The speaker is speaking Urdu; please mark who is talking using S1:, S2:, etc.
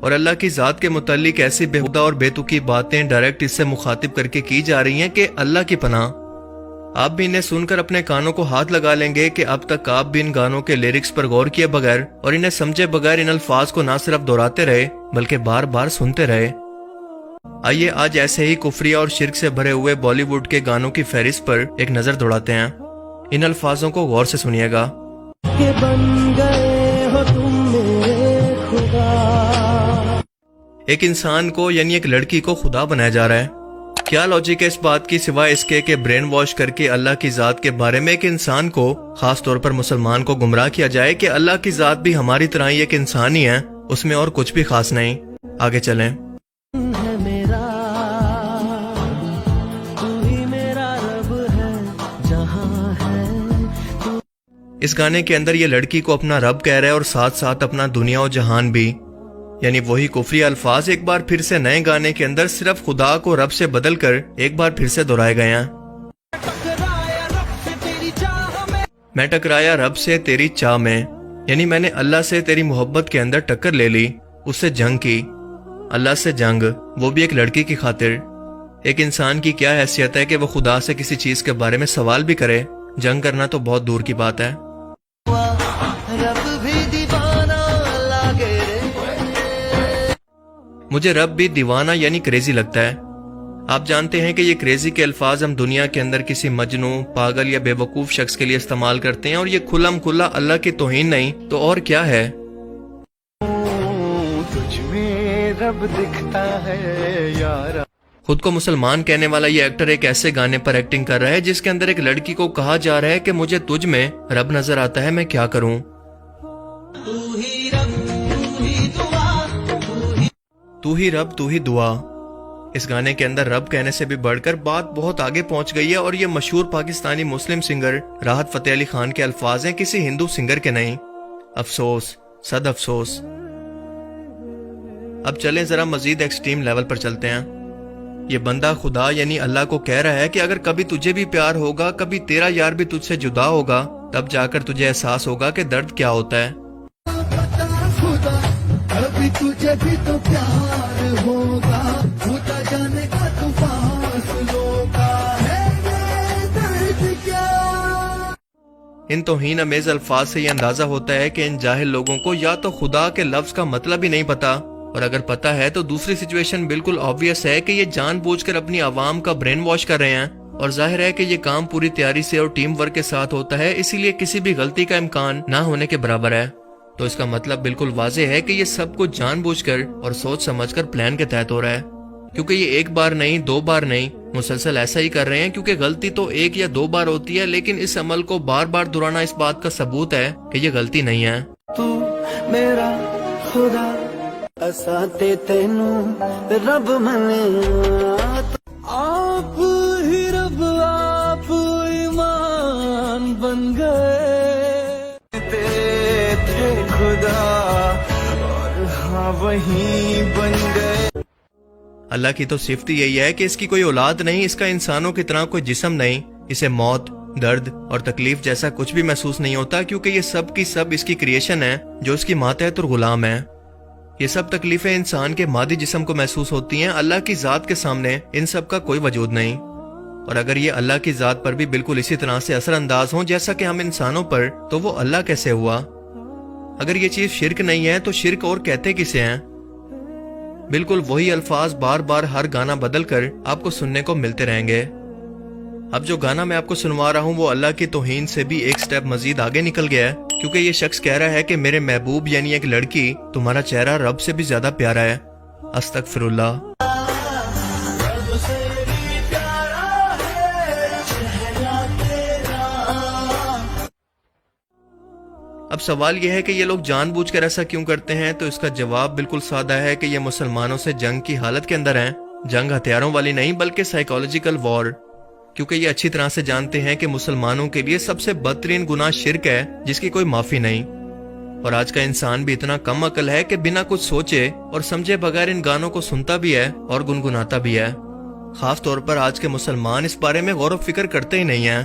S1: اور اللہ کی ذات کے متعلق ایسی بےہودہ اور بےتکی باتیں ڈائریکٹ اس سے مخاطب کر کے کی جا رہی ہیں کہ اللہ کی پناہ۔ آپ بھی انہیں سن کر اپنے کانوں کو ہاتھ لگا لیں گے کہ اب تک آپ بھی ان گانوں کے لیرکس پر غور کیے بغیر اور انہیں سمجھے بغیر ان الفاظ کو نہ صرف دہراتے رہے بلکہ بار بار سنتے رہے۔ آئیے آج ایسے ہی کفریہ اور شرک سے بھرے ہوئے بالی ووڈ کے گانوں کی فہرست پر ایک نظر دوڑاتے ہیں۔ ان الفاظوں کو غور سے سنیے گا۔
S2: کہ بن گئے ہو تم میرے خدا۔
S1: ایک انسان کو یعنی ایک لڑکی کو خدا بنایا جا رہا ہے۔ کیا لاجک ہے اس بات کی سوائے اس کے کہ برین واش کر کے اللہ کی ذات کے بارے میں ایک انسان کو، خاص طور پر مسلمان کو گمراہ کیا جائے کہ اللہ کی ذات بھی ہماری طرح ہی ایک انسان ہی ہے، اس میں اور کچھ بھی خاص نہیں۔ آگے چلیں۔
S2: ہے میرا تو ہی میرا رب ہے جہاں ہے۔
S1: اس گانے کے اندر یہ لڑکی کو اپنا رب کہہ رہا ہے اور ساتھ ساتھ اپنا دنیا و جہان بھی، یعنی وہی کفری الفاظ ایک بار پھر سے نئے گانے کے اندر صرف خدا کو رب سے بدل کر ایک بار پھر سے دہرائے گئے ہیں۔ میں ٹکرایا رب سے تیری چاہ میں، یعنی میں نے اللہ سے تیری محبت کے اندر ٹکر لے لی، اس سے جنگ کی۔ اللہ سے جنگ، وہ بھی ایک لڑکی کی خاطر۔ ایک انسان کی کیا حیثیت ہے کہ وہ خدا سے کسی چیز کے بارے میں سوال بھی کرے، جنگ کرنا تو بہت دور کی بات ہے۔
S2: رب بھی دیوانہ لگے
S1: مجھے رب بھی دیوانہ یعنی کریزی لگتا ہے۔ آپ جانتے ہیں کہ یہ کریزی کے الفاظ ہم دنیا کے اندر کسی مجنوں، پاگل یا بے وقوف شخص کے لیے استعمال کرتے ہیں، اور یہ کھلم کھلا اللہ کی توہین نہیں تو اور کیا ہے۔
S2: تجھ میں رب دکھتا ہے یار۔
S1: خود کو مسلمان کہنے والا یہ ایکٹر ایک ایسے گانے پر ایکٹنگ کر رہا ہے جس کے اندر ایک لڑکی کو کہا جا رہا ہے کہ مجھے تجھ میں رب نظر آتا ہے، میں کیا کروں۔ تو ہی رب تو ہی دعا۔ اس گانے کے اندر رب کہنے سے بھی بڑھ کر بات بہت آگے پہنچ گئی ہے، اور یہ مشہور پاکستانی مسلم سنگر راحت فتح علی خان کے الفاظ ہیں، کسی ہندو سنگر کے نہیں۔ افسوس، صد افسوس۔ اب چلیں ذرا مزید ایکسٹریم لیول پر چلتے ہیں۔ یہ بندہ خدا یعنی اللہ کو کہہ رہا ہے کہ اگر کبھی تجھے بھی پیار ہوگا، کبھی تیرا یار بھی تجھ سے جدا ہوگا، تب جا کر تجھے احساس ہوگا کہ درد کیا ہوتا ہے۔
S2: کبھی تجھے بھی تو پیار ہوگا، خدا جانے کا تو فاصلوں کا ہے یہ درد کیا۔
S1: ان توہین امیز الفاظ سے یہ اندازہ ہوتا ہے کہ ان جاہل لوگوں کو یا تو خدا کے لفظ کا مطلب ہی نہیں پتا، اور اگر پتا ہے تو دوسری سچویشن بالکل آبویس ہے کہ یہ جان بوجھ کر اپنی عوام کا برین واش کر رہے ہیں، اور ظاہر ہے کہ یہ کام پوری تیاری سے اور ٹیم ورک کے ساتھ ہوتا ہے، اسی لیے کسی بھی غلطی کا امکان نہ ہونے کے برابر ہے۔ تو اس کا مطلب بالکل واضح ہے کہ یہ سب کچھ جان بوجھ کر اور سوچ سمجھ کر پلان کے تحت ہو رہا ہے، کیونکہ یہ ایک بار نہیں، دو بار نہیں، مسلسل ایسا ہی کر رہے ہیں، کیونکہ غلطی تو ایک یا دو بار ہوتی ہے، لیکن اس عمل کو بار بار دہرانا اس بات کا ثبوت ہے کہ یہ غلطی نہیں ہے۔
S2: تو میرا خدا اساں تے تینوں رب منیا، آپ ہی رب آپ ایمان بن گئے، تھے خدا اور ہاں وہی بن گئے۔
S1: اللہ کی تو صفت یہی ہے کہ اس کی کوئی اولاد نہیں، اس کا انسانوں کی طرح کوئی جسم نہیں، اسے موت، درد اور تکلیف جیسا کچھ بھی محسوس نہیں ہوتا، کیونکہ یہ سب کی سب اس کی کریشن ہے جو اس کی ماتحت اور غلام ہے۔ یہ سب تکلیفیں انسان کے مادی جسم کو محسوس ہوتی ہیں، اللہ کی ذات کے سامنے ان سب کا کوئی وجود نہیں۔ اور اگر یہ اللہ کی ذات پر بھی بالکل اسی طرح سے اثر انداز ہوں جیسا کہ ہم انسانوں پر، تو وہ اللہ کیسے ہوا؟ اگر یہ چیز شرک نہیں ہے تو شرک اور کہتے کسے ہیں؟ بالکل وہی الفاظ بار بار ہر گانا بدل کر آپ کو سننے کو ملتے رہیں گے۔ اب جو گانا میں آپ کو سنوا رہا ہوں وہ اللہ کی توہین سے بھی ایک سٹیپ مزید آگے نکل گیا ہے، کیونکہ یہ شخص کہہ رہا ہے کہ میرے محبوب یعنی ایک لڑکی، تمہارا چہرہ رب سے بھی زیادہ پیارا ہے۔ استغفر اللہ۔ اب سوال یہ ہے کہ یہ لوگ جان بوجھ کر ایسا کیوں کرتے ہیں؟ تو اس کا جواب بالکل سادہ ہے کہ یہ مسلمانوں سے جنگ کی حالت کے اندر ہیں، جنگ ہتھیاروں والی نہیں بلکہ سائیکالوجیکل وار، کیونکہ یہ اچھی طرح سے جانتے ہیں کہ مسلمانوں کے لیے سب سے بدترین گناہ شرک ہے جس کی کوئی معافی نہیں۔ اور آج کا انسان بھی اتنا کم عقل ہے کہ بنا کچھ سوچے اور سمجھے بغیر ان گانوں کو سنتا بھی ہے اور گنگناتا بھی ہے۔ خاص طور پر آج کے مسلمان اس بارے میں غور و فکر کرتے ہی نہیں ہیں۔